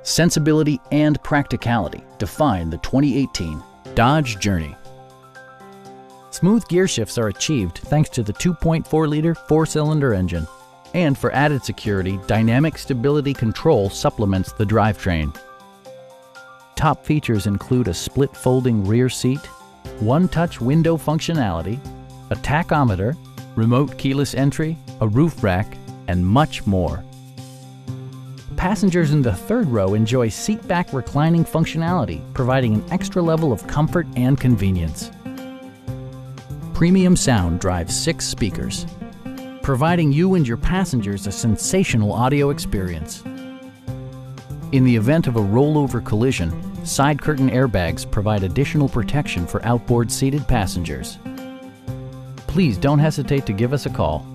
Sensibility and practicality define the 2018 Dodge Journey. Smooth gear shifts are achieved thanks to the 2.4-liter four-cylinder engine. And for added security, dynamic stability control supplements the drivetrain. Top features include a split folding rear seat, one-touch window functionality, a tachometer, remote keyless entry, a roof rack, and much more. Passengers in the third row enjoy seat-back reclining functionality, providing an extra level of comfort and convenience. Premium sound drives 6 speakers, providing you and your passengers a sensational audio experience. In the event of a rollover collision, side curtain airbags provide additional protection for outboard seated passengers. Please don't hesitate to give us a call.